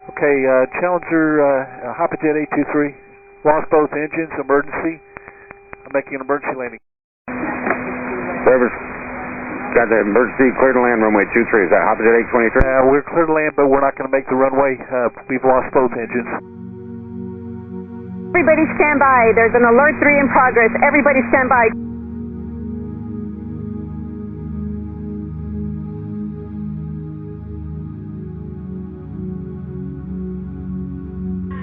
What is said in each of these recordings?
Okay, Challenger, Hopperjet 823, lost both engines, emergency. I'm making an emergency landing. Service, got the emergency clear to land runway 23. Is that Hopperjet 823? We're clear to land, but we're not going to make the runway. We've lost both engines. Everybody stand by. There's an alert 3 in progress. Everybody stand by.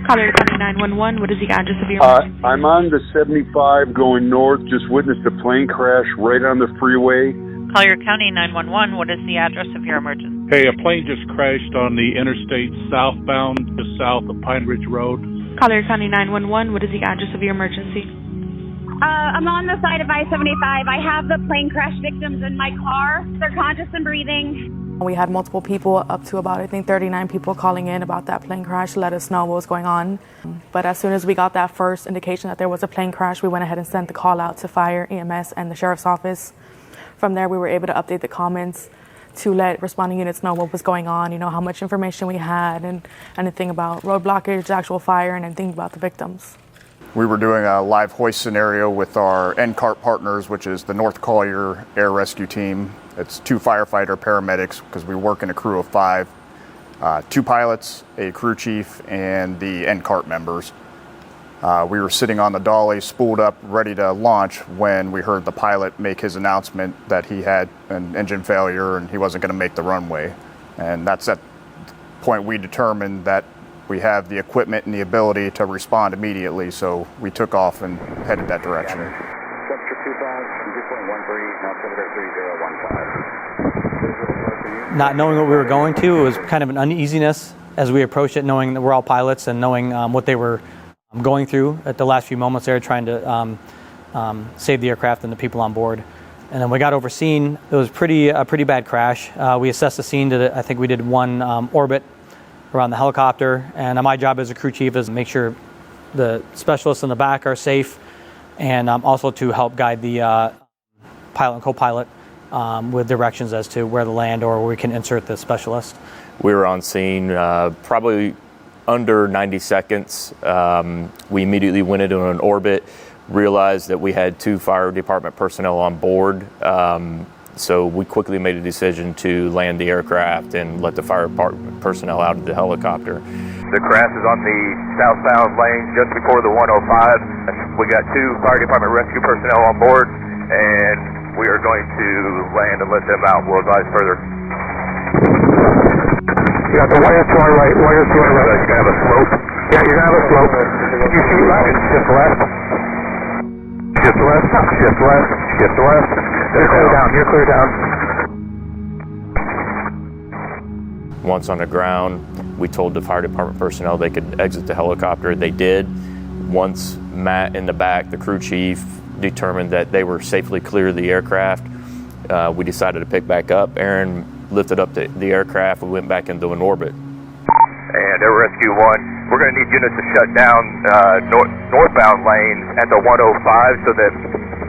Collier County 911, what is the address of your emergency? I'm on the 75 going north, just witnessed a plane crash right on the freeway. Collier County 911, what is the address of your emergency? Hey, a plane just crashed on the interstate southbound, just south of Pine Ridge Road. Collier County 911, what is the address of your emergency? I'm on the side of I-75. I have the plane crash victims in my car. They're conscious and breathing. We had multiple people, up to about, I think, 39 people calling in about that plane crash to let us know what was going on. But as soon as we got that first indication that there was a plane crash, we went ahead and sent the call out to fire, EMS, and the sheriff's office. From there, we were able to update the comments to let responding units know what was going on, you know, how much information we had, and anything about road blockage, the actual fire, and anything about the victims. We were doing a live hoist scenario with our NCART partners, which is the North Collier Air Rescue Team. It's 2 firefighter paramedics because we work in a crew of 5, 2 pilots, a crew chief, and the NCART members. We were sitting on the dolly, spooled up, ready to launch when we heard the pilot make his announcement that he had an engine failure and he wasn't going to make the runway. And that's at the point we determined that we have the equipment and the ability to respond immediately, so we took off and headed that direction. Not knowing what we were going to, it was kind of an uneasiness as we approached it, knowing that we're all pilots and knowing what they were going through at the last few moments there, trying to save the aircraft and the people on board. And then we got over scene. It was a pretty bad crash. We assessed the scene. I think we did 1 orbit around the helicopter, and my job as a crew chief is to make sure the specialists in the back are safe, and also to help guide the pilot and co-pilot with directions as to where to land or where we can insert the specialist. We were on scene probably under 90 seconds. We immediately went into an orbit, realized that we had 2 fire department personnel on board. So we quickly made a decision to land the aircraft and let the fire department personnel out of the helicopter. The crash is on the southbound lane just before the 105. We got 2 fire department rescue personnel on board, and we are going to land and let them out. We'll advise further. You got the wire to our right, wire to our right. You're going to have a slope? Yeah, you're going to have a slope. You see right, shift left. Shift left, shift left, shift left. You're clear down, you're clear down. Once on the ground, we told the fire department personnel they could exit the helicopter. They did. Once Matt in the back, the crew chief, determined that they were safely clear of the aircraft, we decided to pick back up. Aaron lifted up the aircraft. We went back into an orbit. And Air Rescue 1, we're going to need units to shut down northbound lanes at the 105 so that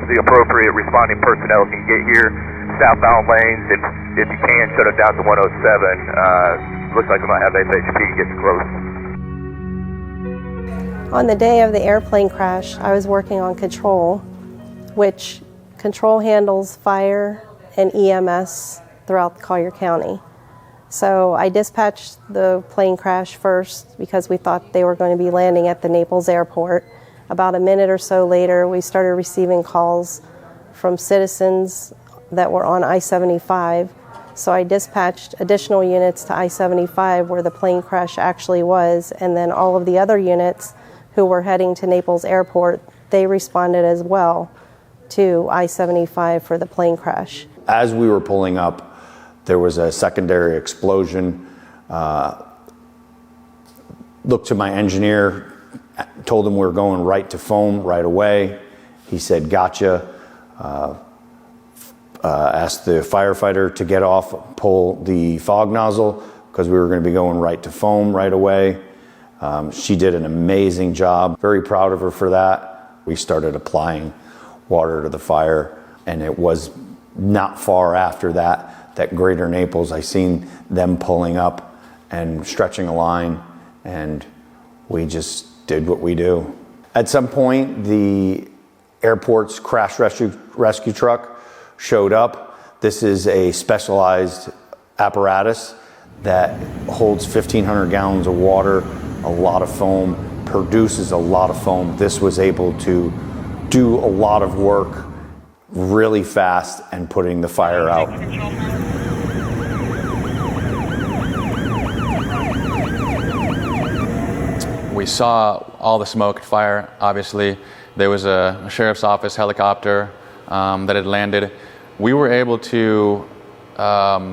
the appropriate responding personnel can get here. Southbound lanes, if you can, shut it down to 107. Looks like we might have SHP get close. On the day of the airplane crash, I was working on control, which control handles fire and EMS throughout Collier County. So I dispatched the plane crash first because we thought they were going to be landing at the Naples airport. About a minute or so later, we started receiving calls from citizens that were on I-75. So I dispatched additional units to I-75 where the plane crash actually was, and then all of the other units who were heading to Naples airport, they responded as well to I-75 for the plane crash. As we were pulling up, there was a secondary explosion. Looked to my engineer, told him we were going right to foam right away. He said, gotcha. Asked the firefighter to get off, pull the fog nozzle, because we were going to be going right to foam right away. She did an amazing job. Very proud of her for that. We started applying water to the fire, and it was not far after that Greater Naples, I seen them pulling up and stretching a line and we just did what we do. At some point, the airport's crash rescue truck showed up. This is a specialized apparatus that holds 1,500 gallons of water, a lot of foam, produces a lot of foam. This was able to do a lot of work really fast and putting the fire out. We saw all the smoke and fire, obviously. There was a sheriff's office helicopter that had landed. We were able to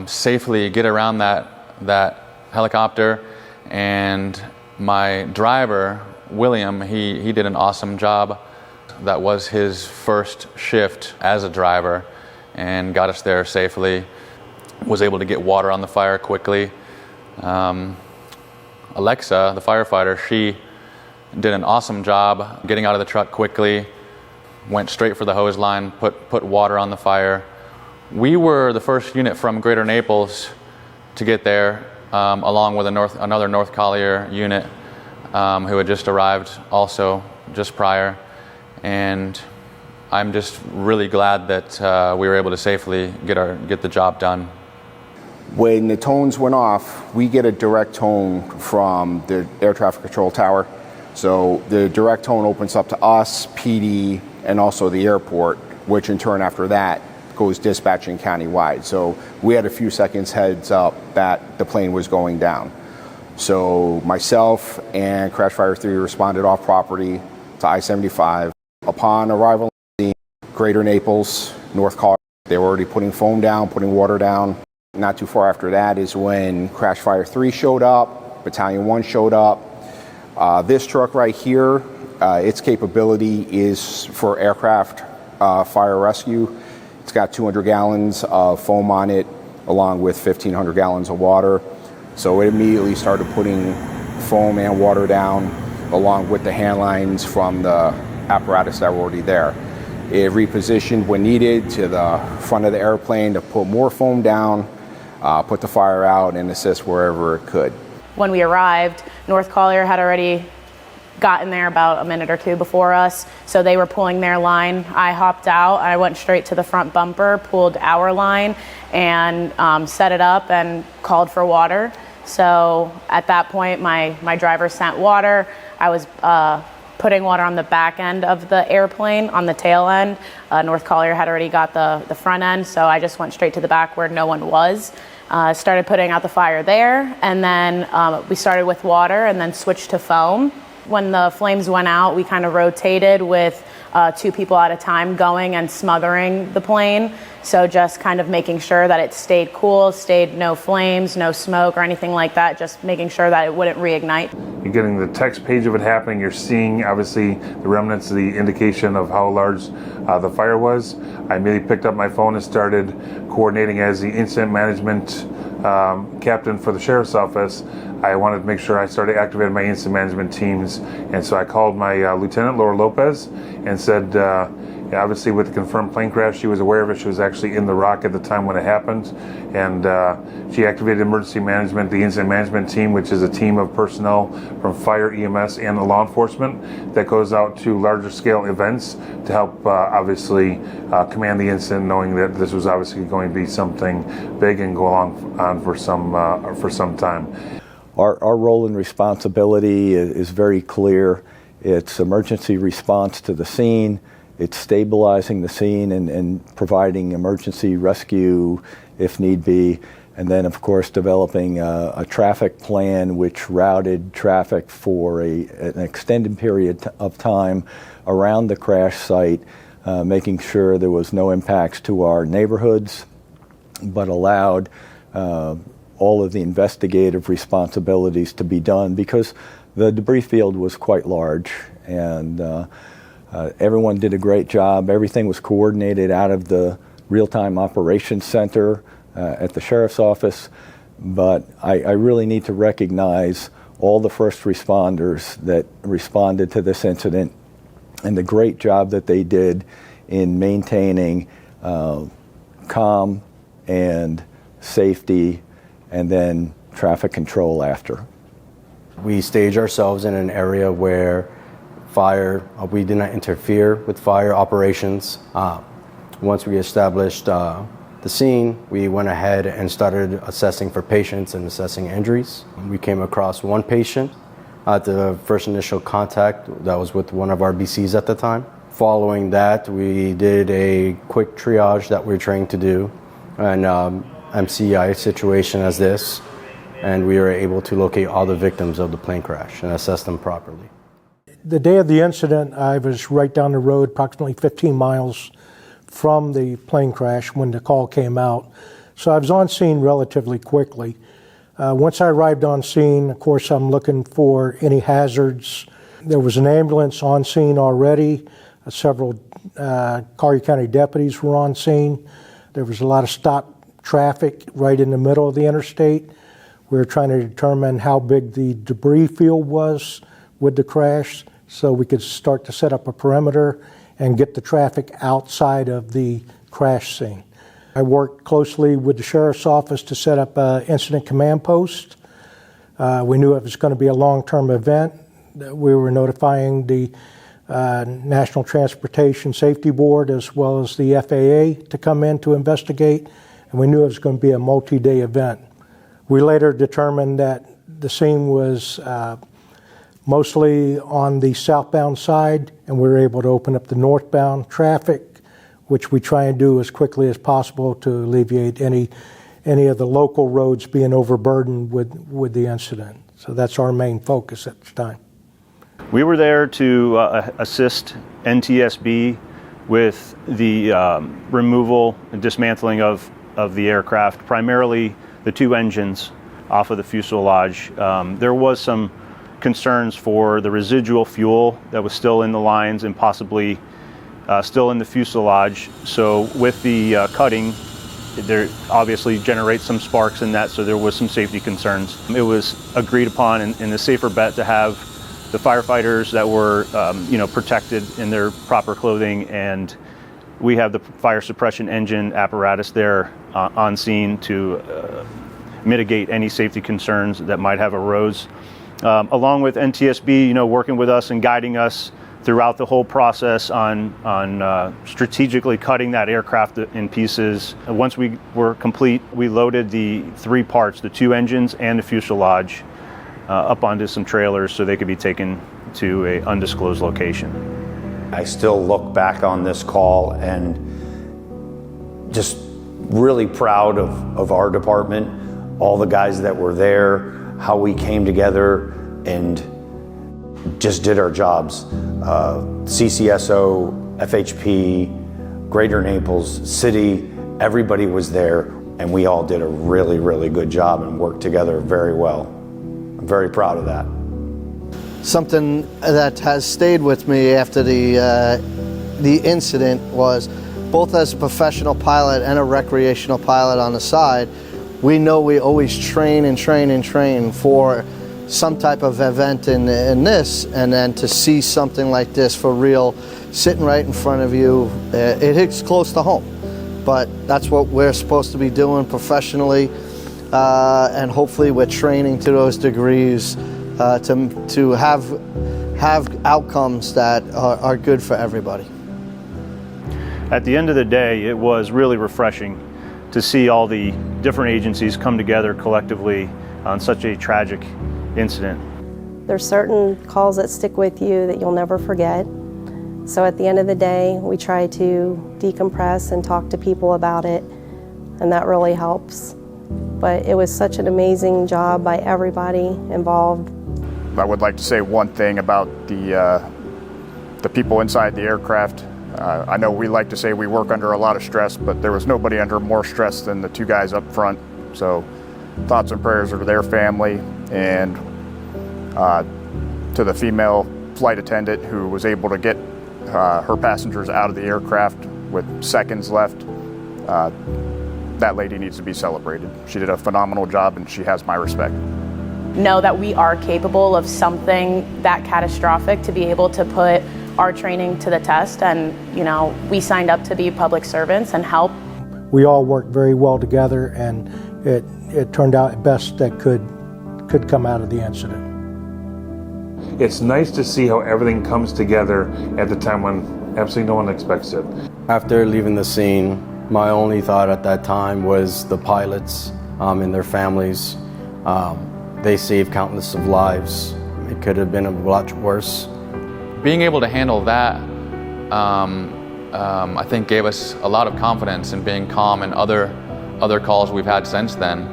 safely get around that helicopter, and my driver, William, he did an awesome job. That was his first shift as a driver and got us there safely. Was able to get water on the fire quickly. Alexa, the firefighter, she did an awesome job getting out of the truck quickly, went straight for the hose line, put water on the fire. We were the first unit from Greater Naples to get there, along with another North Collier unit who had just arrived also just prior. And I'm just really glad that we were able to safely get the job done. When the tones went off, we get a direct tone from the air traffic control tower. So the direct tone opens up to us, PD, and also the airport, which in turn after that goes dispatching countywide. So we had a few seconds heads up that the plane was going down. So myself and Crash Fire 3 responded off property to I-75. Upon arrival in Greater Naples, North Collier, they were already putting foam down, putting water down. Not too far after that is when Crash Fire 3 showed up, Battalion 1 showed up. This truck right here, its capability is for aircraft fire rescue. It's got 200 gallons of foam on it, along with 1,500 gallons of water. So it immediately started putting foam and water down, along with the hand lines from the apparatus that were already there. It repositioned when needed to the front of the airplane to put more foam down, put the fire out, and assist wherever it could. When we arrived, North Collier had already gotten there about a minute or two before us, so they were pulling their line. I hopped out, I went straight to the front bumper, pulled our line, and set it up and called for water. So at that point, my driver sent water. I was putting water on the back end of the airplane, on the tail end. North Collier had already got the front end, so I just went straight to the back where no one was. Started putting out the fire there, and then we started with water and then switched to foam. When the flames went out, we kind of rotated with 2 people at a time going and smothering the plane. So just kind of making sure that it stayed cool, stayed no flames, no smoke or anything like that, just making sure that it wouldn't reignite. You're getting the text page of it happening. You're seeing, obviously, the remnants of the indication of how large the fire was. I immediately picked up my phone and started coordinating as the incident management captain for the sheriff's office. I wanted to make sure I started activating my incident management teams, and so I called my Lieutenant Laura Lopez and said, obviously with the confirmed plane crash, she was aware of it. She was actually in the rock at the time when it happened, and she activated emergency management, the incident management team, which is a team of personnel from fire, EMS, and the law enforcement that goes out to larger scale events to help obviously command the incident, knowing that this was obviously going to be something big and go on for some time. Our role and responsibility is very clear. It's emergency response to the scene. It's stabilizing the scene and providing emergency rescue if need be. And then, of course, developing a traffic plan which routed traffic for an extended period of time around the crash site, making sure there was no impacts to our neighborhoods, but allowed all of the investigative responsibilities to be done because the debris field was quite large, and everyone did a great job. Everything was coordinated out of the real-time operations center at the sheriff's office, but I really need to recognize all the first responders that responded to this incident and the great job that they did in maintaining calm and safety and then traffic control after. We stage ourselves in an area where we did not interfere with fire operations. Once we established the scene, we went ahead and started assessing for patients and assessing injuries. We came across one patient at the first initial contact that was with one of our BCs at the time. Following that, we did a quick triage that we're trained to do, an MCI situation as this, and we were able to locate all the victims of the plane crash and assess them properly. The day of the incident, I was right down the road, approximately 15 miles from the plane crash when the call came out. So I was on scene relatively quickly. Once I arrived on scene, of course, I'm looking for any hazards. There was an ambulance on scene already. Several Collier County deputies were on scene. There was a lot of stopped traffic right in the middle of the interstate. We were trying to determine how big the debris field was with the crash so we could start to set up a perimeter and get the traffic outside of the crash scene. I worked closely with the Sheriff's Office to set up an incident command post. We knew it was going to be a long-term event. We were notifying the National Transportation Safety Board as well as the FAA to come in to investigate, and we knew it was going to be a multi-day event. We later determined that the scene was mostly on the southbound side, and we were able to open up the northbound traffic, which we try and do as quickly as possible to alleviate any of the local roads being overburdened with the incident. So that's our main focus at the time. We were there to assist NTSB with the removal and dismantling of the aircraft, primarily the two engines off of the fuselage. There was some concerns for the residual fuel that was still in the lines and possibly still in the fuselage. So with the cutting, there obviously generates some sparks in that, so there was some safety concerns. It was agreed upon in the safer bet to have the firefighters that were protected in their proper clothing, and we have the fire suppression engine apparatus there on scene to mitigate any safety concerns that might have arose. Along with NTSB, working with us and guiding us throughout the whole process on strategically cutting that aircraft in pieces. Once we were complete, we loaded the three parts, the two engines and the fuselage, up onto some trailers so they could be taken to an undisclosed location. I still look back on this call and just really proud of our department, all the guys that were there, how we came together and just did our jobs. CCSO, FHP, Greater Naples, City, everybody was there, and we all did a really, really good job and worked together very well. I'm very proud of that. Something that has stayed with me after the incident was, both as a professional pilot and a recreational pilot on the side, we know we always train and train and train for some type of event in this, and then to see something like this for real, sitting right in front of you, it hits close to home. But that's what we're supposed to be doing professionally, and hopefully we're training to those degrees to have outcomes that are good for everybody. At the end of the day, it was really refreshing to see all the different agencies come together collectively on such a tragic incident. There's certain calls that stick with you that you'll never forget. So at the end of the day, we try to decompress and talk to people about it, and that really helps. But it was such an amazing job by everybody involved. I would like to say one thing about the people inside the aircraft. I know we like to say we work under a lot of stress, but there was nobody under more stress than the two guys up front. So thoughts and prayers are to their family, and to the female flight attendant who was able to get her passengers out of the aircraft with seconds left. That lady needs to be celebrated. She did a phenomenal job, and she has my respect. Know that we are capable of something that catastrophic, to be able to put our training to the test, and we signed up to be public servants and help. We all worked very well together, and it turned out best that could come out of the incident. it's nice to see how everything comes together at the time when absolutely no one expects it. After leaving the scene, my only thought at that time was the pilots and their families. They saved countless of lives. It could have been a lot worse. Being able to handle that, I think gave us a lot of confidence in being calm in other calls we've had since then.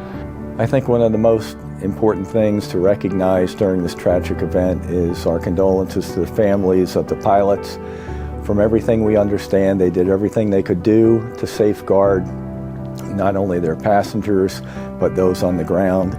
I think one of the most important things to recognize during this tragic event is our condolences to the families of the pilots. From everything we understand, they did everything they could do to safeguard not only their passengers, but those on the ground.